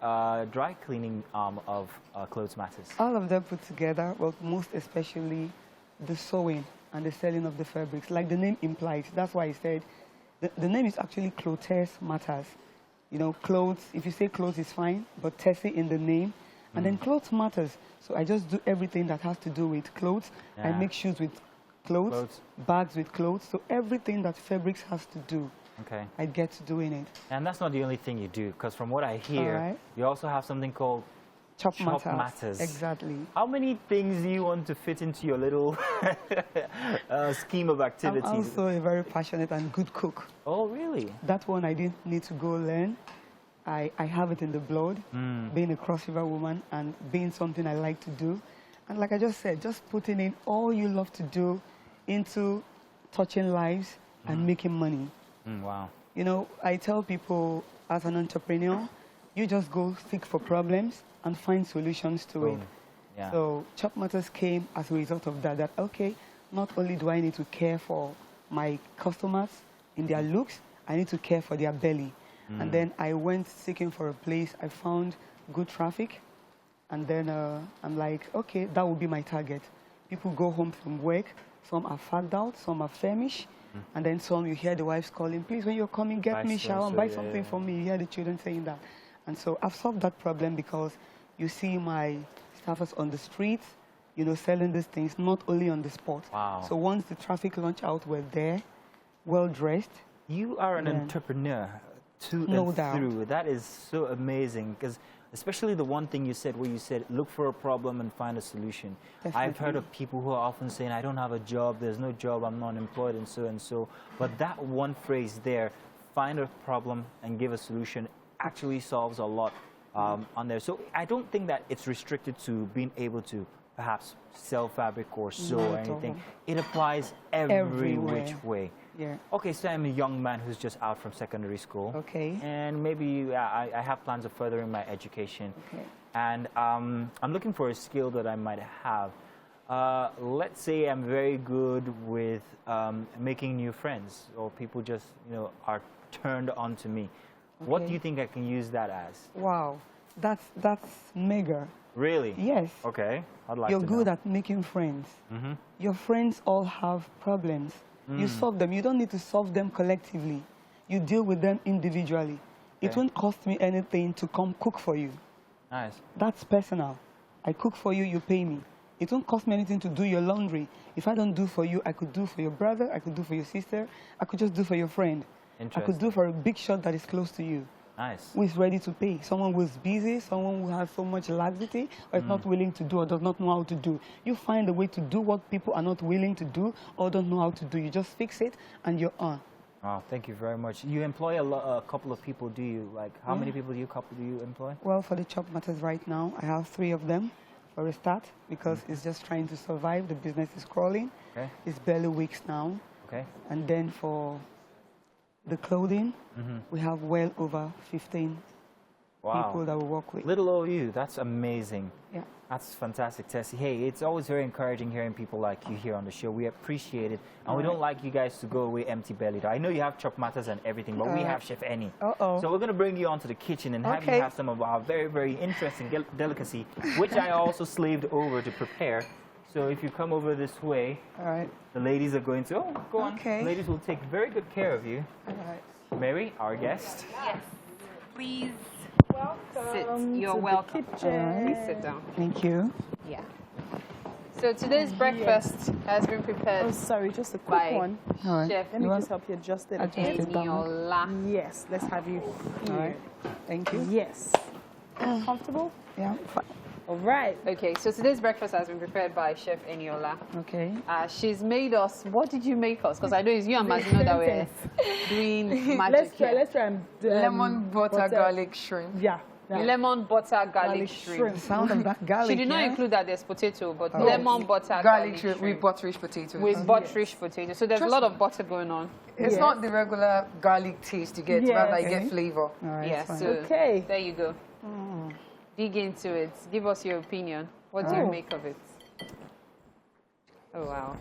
B: dry cleaning arm of Clothes Matters?
G: All of them put together, but most especially the sewing and the selling of the fabrics. Like the name implies, that's why I said the name is actually Clothes Matters. You know, clothes, if you say clothes is fine, but Tessie in the name. And then Clothes Matters. So I just do everything that has to do with clothes. I make shoes with clothes, bags with clothes. So everything that fabrics has to do, I get to doing it.
B: And that's not the only thing you do, because from what I hear, you also have something called Chop Matters.
G: Exactly.
B: How many things do you want to fit into your little scheme of activities?
G: I'm also a very passionate and good cook.
B: Oh, really?
G: That one I didn't need to go learn. I have it in the blood, being a Cross River woman and being something I like to do. And like I just said, just putting in all you love to do into touching lives and making money.
B: Wow.
G: You know, I tell people as an entrepreneur, you just go seek for problems and find solutions to it.
B: Yeah.
G: So Chop Matters came as a result of that, okay, not only do I need to care for my customers in their looks, I need to care for their belly. And then I went seeking for a place, I found good traffic, and then I'm like, okay, that will be my target. People go home from work, some are fagged out, some are famished, and then some you hear the wives calling, please, when you're coming, get me a shower and buy something for me. You hear the children saying that. And so I've solved that problem because you see my staffers on the streets, you know, selling these things, not only on the spot.
B: Wow.
G: So once the traffic launch out, we're there, well-dressed.
B: You are an entrepreneur through. That is so amazing, because especially the one thing you said where you said, look for a problem and find a solution. Definitely. I've heard of people who are often saying, I don't have a job, there's no job, I'm not unemployed, and so and so. But that one phrase there, find a problem and give a solution, actually solves a lot on there. So I don't think that it's restricted to being able to perhaps sell fabric or sew or anything. It applies every which way.
G: Yeah.
B: Okay, so I'm a young man who's just out from secondary school.
G: Okay.
B: And maybe I have plans of furthering my education.
G: Okay.
B: And I'm looking for a skill that I might have. Let's say I'm very good with making new friends, or people just, you know, are turned on to me. Okay. What do you think I can use that as?
G: Wow, that's mega.
B: Really?
G: Yes.
B: Okay, I'd like
G: You're
B: to
G: good
B: know.
G: at making friends. Your friends all have problems. You solve them. You don't need to solve them collectively. You deal with them individually. Okay. It won't cost me anything to come cook for you.
B: Nice.
G: That's personal. I cook for you, you pay me. It won't cost me anything to do your laundry. If I don't do for you, I could do for your brother, I could do for your sister, I could just do for your friend. I could do for a big shot that is close to you.
B: Nice.
G: Who is ready to pay. Someone who is busy, someone who has so much laxity, or is not willing to do, or does not know how to do. You find a way to do what people are not willing to do or don't know how to do. You just fix it and you're on.
B: Oh, thank you very much. You employ a couple of people, do you? Like, how many people do you employ?
G: Well, for the Chop Matters right now, I have 3 of them for a start, because it's just trying to survive. The business is crawling.
B: Okay.
G: It's barely weeks now.
B: Okay.
G: And then for the clothing, we have well over 15 people that we work with.
B: Little old you, that's amazing.
G: Yeah.
B: That's fantastic, Tessie. Hey, it's always very encouraging hearing people like you here on the show. We appreciate it. And we don't like you guys to go away empty-bellied. I know you have Chop Matters and everything, but we have Chef Annie. So we're going to bring you onto the kitchen and have you have some of our very, very interesting delicacy, which I also slaved over to prepare. So if you come over this way, the ladies are going to, go on. The ladies will take very good care of you. Mary, our guest.
D: Yes. Please. Sit. You're welcome. Please sit down.
G: Thank you.
D: Yeah. So today's breakfast has been prepared.
A: Oh, sorry, just a quick one.
D: Chef,
A: let me just help you adjust it.
D: Yes,
A: let's have you here.
G: All right. Thank you.
A: Yes. Comfortable?
G: Yeah.
A: All right.
D: Okay, so today's breakfast has been prepared by Chef Eniola.
G: Okay.
D: She's made us, what did you make us? Because I know it's you and Mazino that we're doing magic
A: Let's try and
E: lemon butter garlic shrimp.
A: Yeah.
D: Lemon butter garlic shrimp.
G: The sound of that garlic.
D: She did not include that there's potato, but lemon butter
E: garlic shrimp with butterish potatoes.
D: With butterish potatoes. So there's a lot of butter going on.
E: It's not the regular garlic taste you get, rather you get flavor.
D: Yeah, so there you go. Dig into it. Give us your opinion. What do you make of it? Oh, wow.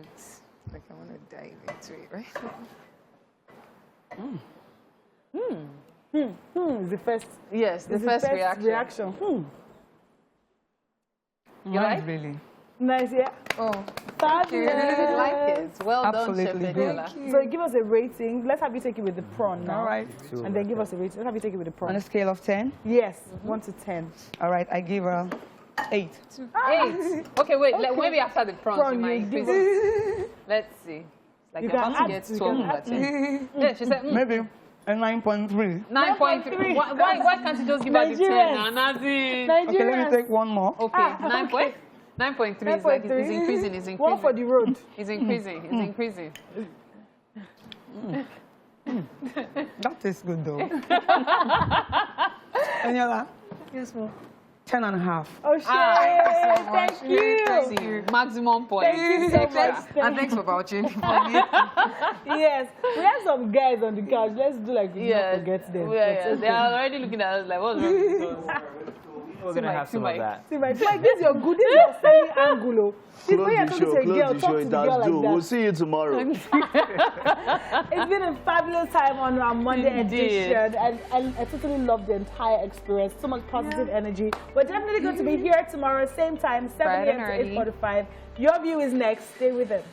E: It's like I want to dive into it, right?
A: The first.
D: Yes, the first reaction. You like?
G: Really.
A: Nice, yeah.
E: Oh,
A: fabulous.
D: I like it. Well
G: Absolutely
D: done, Chef Eniola.
A: So give us a rating. Let's have you take it with the prawn now.
G: All right.
A: And then give us a rating. Let's have you take it with the prawn.
G: On a scale of 10?
A: Yes, 1 to 10.
G: All right, I give her 8.
D: 8. Okay, wait. Maybe after the prawns, you might increase it. Let's see. Like
A: You
D: you're
A: can
D: about to
A: add,
D: get
A: you
D: 12
A: can
D: over
A: add.
D: 10. Yeah, she said,
G: Maybe a 9.3.
D: 9.3. Why can't you just give her the 10 now? Nothing.
G: Okay, let me take one more.
D: Okay, 9.3 is like it's increasing. It's increasing.
A: One for the road.
D: It's increasing. It's increasing.
G: That tastes good though. Eniola?
E: yes, ma'am.
G: 10.5.
A: Oh, shit. Thank you.
D: Maximum point.
A: Thank you so much.
E: And thanks for vouching for me.
A: Yes. We have some guys on the couch. Let's do like we not forget them.
D: They are already looking at us like, what's wrong with us?
B: We're going to have some of that.
A: See, like, this is your good, this is your selling angle. This when you're talking to a girl, talk to the girl like that.
C: We'll see you tomorrow.
A: It's been a fabulous time on our Monday edition, and I totally love the entire experience. So much positive energy. We're definitely going to be here tomorrow, same time, 7 a.m. to 8:45. Your view is next. Stay with us.